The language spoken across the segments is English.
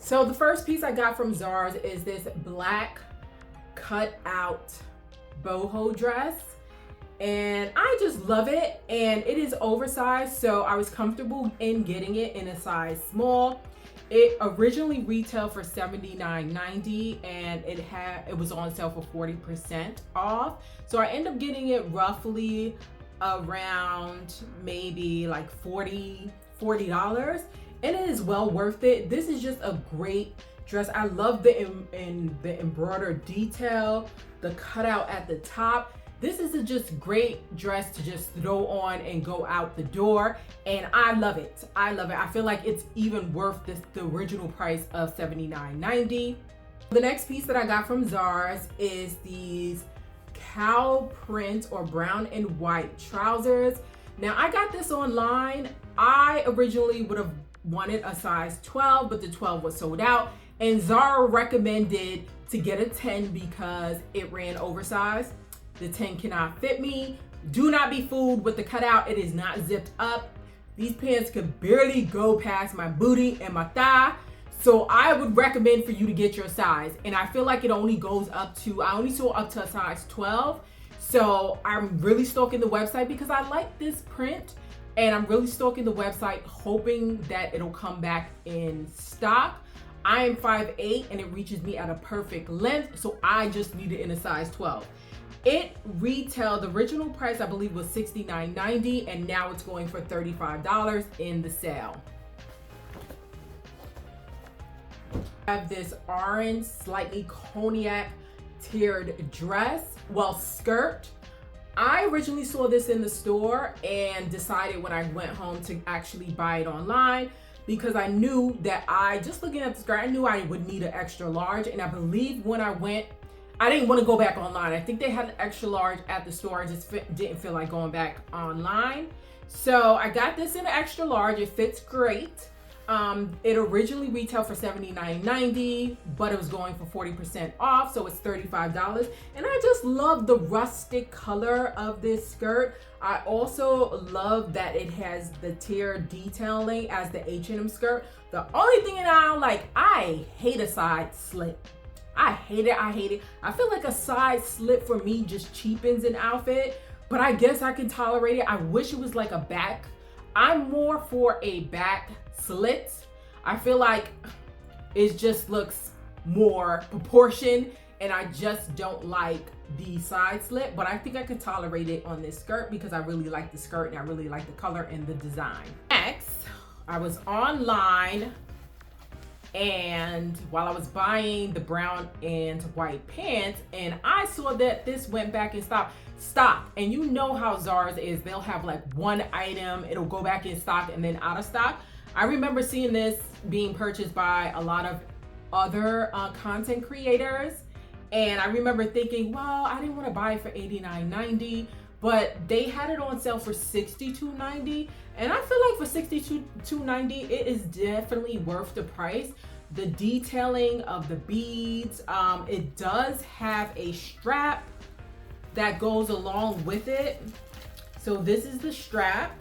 So the first piece I got from Zara is this black cut out boho dress. And I just love it, and it is oversized, so I was comfortable in getting it in a size small. It originally retailed for $79.90 and it was on sale for 40% off. So I ended up getting it roughly around maybe like $40, and it is well worth it. This is just a great dress. I love the embroidered detail, the cutout at the top. This is a just great dress to just throw on and go out the door, and I love it. I love it. I feel like it's even worth the original price of $79.90. The next piece that I got from Zara is these cow print or brown and white trousers. Now I got this online. I originally would have wanted a size 12, but the 12 was sold out, and Zara recommended to get a 10 because it ran oversized. The 10 cannot fit me. Do not be fooled with the cutout. It is not zipped up. These pants could barely go past my booty and my thigh. So I would recommend for you to get your size. And I feel like it only goes up to, I only saw up to a size 12. So I'm really stalking the website because I like this print. And I'm really stalking the website hoping that it'll come back in stock. I am 5'8" and it reaches me at a perfect length. So I just need it in a size 12. It retailed, the original price I believe was $69.90, and now it's going for $35 in the sale. I have this orange, slightly cognac tiered dress, skirt. I originally saw this in the store and decided when I went home to actually buy it online because I knew that just looking at the skirt, I knew I would need an extra large, and I believe when I went, I didn't want to go back online. I think they had an extra large at the store. I just didn't feel like going back online. So I got this in an extra large. It fits great. It originally retailed for $79.90, but it was going for 40% off, so it's $35. And I just love the rustic color of this skirt. I also love that it has the tiered detailing as the H&M skirt. The only thing that I don't like, I hate a side slit. I hate it. I feel like a side slit for me just cheapens an outfit, but I guess I can tolerate it. I wish it was like a back. I'm more for a back slit. I feel like it just looks more proportioned, and I just don't like the side slit, but I think I could tolerate it on this skirt because I really like the skirt and I really like the color and the design. Next, I was online, and while I was buying the brown and white pants, and I saw that this went back in stock. And you know how Zara is, they'll have like one item, it'll go back in stock and then out of stock. I remember seeing this being purchased by a lot of other content creators, and I remember thinking, well, I didn't want to buy it for $89.90, but they had it on sale for $62.90, and I feel like for $62.90 it is definitely worth the price. The detailing of the beads, it does have a strap that goes along with it. So this is the strap,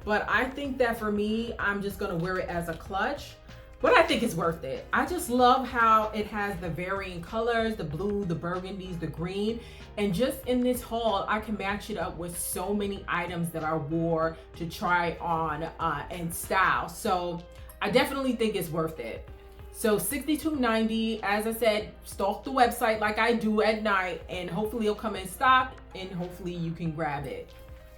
but I think that for me, I'm just gonna wear it as a clutch, but I think it's worth it. I just love how it has the varying colors, the blue, the burgundies, the green, and just in this haul, I can match it up with so many items that I wore to try on and style. So I definitely think it's worth it. So $62.90, as I said, stalk the website like I do at night, and hopefully it'll come in stock and hopefully you can grab it.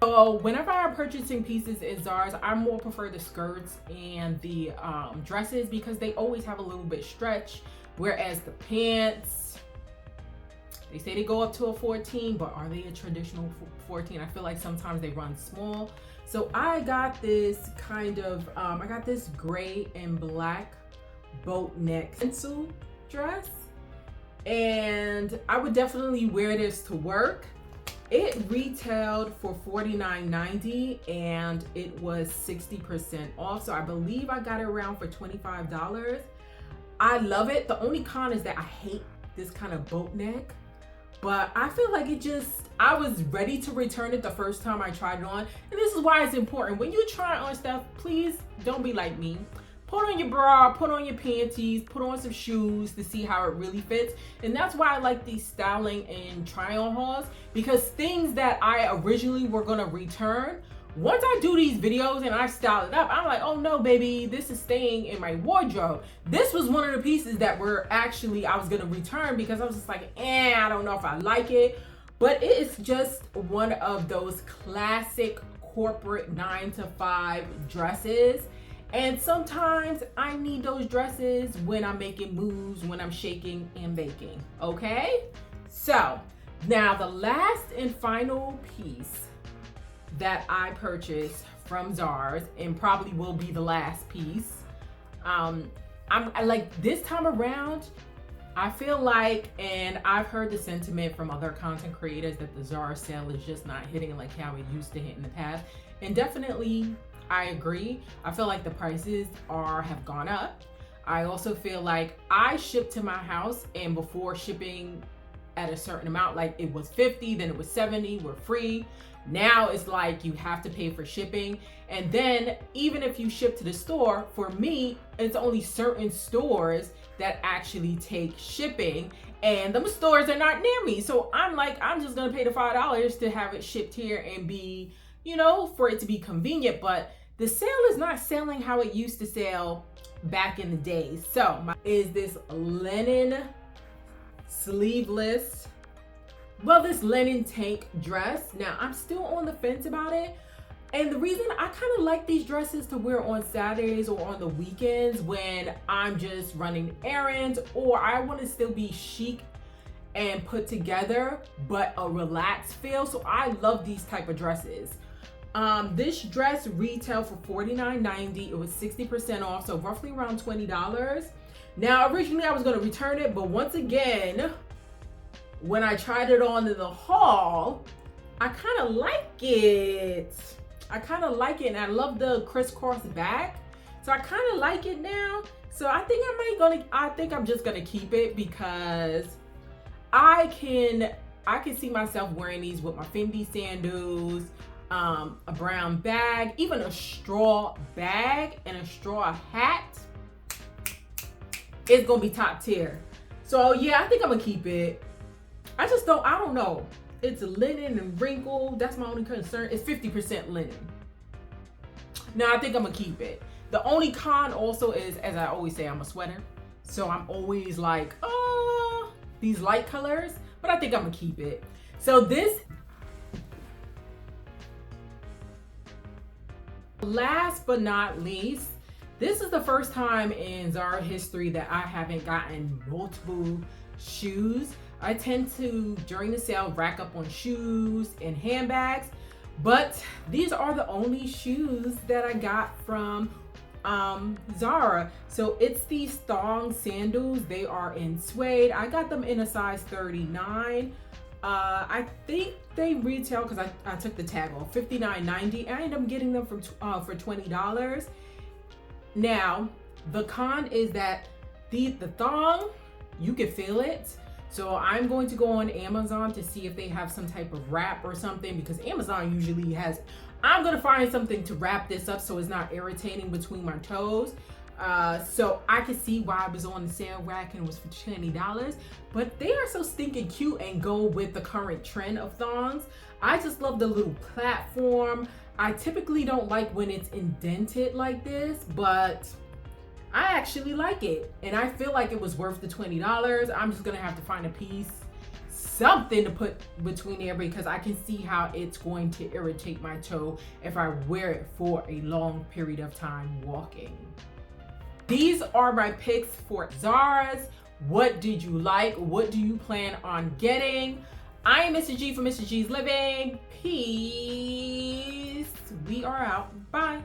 So whenever I'm purchasing pieces in Zara, I more prefer the skirts and the dresses because they always have a little bit stretch, whereas the pants, they say they go up to a 14, but are they a traditional 14? I feel like sometimes they run small. So I got this kind of, I got this gray and black boat neck pencil dress, and I would definitely wear this to work. It retailed for $49.90 and it was 60% off, so I believe I got it around for $25. I love it. The only con is that I hate this kind of boat neck, but I feel like I was ready to return it the first time I tried it on. And this is why it's important when you try on stuff, please don't be like me. put on your bra, put on your panties, put on some shoes to see how it really fits. And that's why I like these styling and try on hauls, because things that I originally were gonna return, once I do these videos and I style it up, I'm like, oh no, baby, this is staying in my wardrobe. This was one of the pieces that were actually, I was gonna return because I was just like, I don't know if I like it. But it is just one of those classic corporate 9-to-5 dresses. And sometimes I need those dresses when I'm making moves, when I'm shaking and baking, okay? So now the last and final piece that I purchased from Zara's, and probably will be the last piece. I like this time around, I feel like, and I've heard the sentiment from other content creators that the Zara sale is just not hitting like how it used to hit in the past. And definitely I agree. I feel like the prices have gone up. I also feel like I ship to my house, and before shipping at a certain amount, like it was 50, then it was 70, we're free. Now it's like you have to pay for shipping. And then even if you ship to the store, for me, it's only certain stores that actually take shipping, and them stores are not near me. So I'm like, I'm just gonna pay the $5 to have it shipped here and be, you know, for it to be convenient. But the sale is not selling how it used to sell back in the day. So is this linen sleeveless, this linen tank dress. Now I'm still on the fence about it. And the reason I kind of like these dresses to wear on Saturdays or on the weekends when I'm just running errands, or I want to still be chic and put together, but a relaxed feel. So I love these type of dresses. This dress retailed for $49.90. It was 60% off, so roughly around $20. Now, originally I was going to return it, but once again, when I tried it on in the haul, I kind of like it. And I love the crisscross back. So I kind of like it now. So I think I'm just gonna keep it, because I can see myself wearing these with my Fendi sandals, a brown bag, even a straw bag and a straw hat. It's gonna be top tier. So yeah, I think I'm gonna keep it. I don't know. It's linen and wrinkled. That's my only concern. It's 50% linen. Now I think I'm gonna keep it. The only con also is, as I always say, I'm a sweater. So I'm always like, oh, these light colors, but I think I'm gonna keep it. So this, last but not least, this is the first time in Zara history that I haven't gotten multiple shoes. I tend to, during the sale, rack up on shoes and handbags, but these are the only shoes that I got from Zara. So it's these thong sandals. They are in suede. I got them in a size 39. I think they retail, because I took the tag off, $59.90. I ended up getting them for $20. Now, the con is that the thong, you can feel it. So I'm going to go on Amazon to see if they have some type of wrap or something, because Amazon usually has, I'm gonna find something to wrap this up so it's not irritating between my toes. So I could see why it was on the sale rack and it was for $20, but they are so stinking cute and go with the current trend of thongs. I just love the little platform. I typically don't like when it's indented like this, but I actually like it, and I feel like it was worth the $20. I'm just gonna have to find a piece, something to put between there, because I can see how it's going to irritate my toe if I wear it for a long period of time walking. These are my picks for Zara's. What did you like? What do you plan on getting? I am Mrs. G from Mrs. G's Living. Peace. We are out. Bye.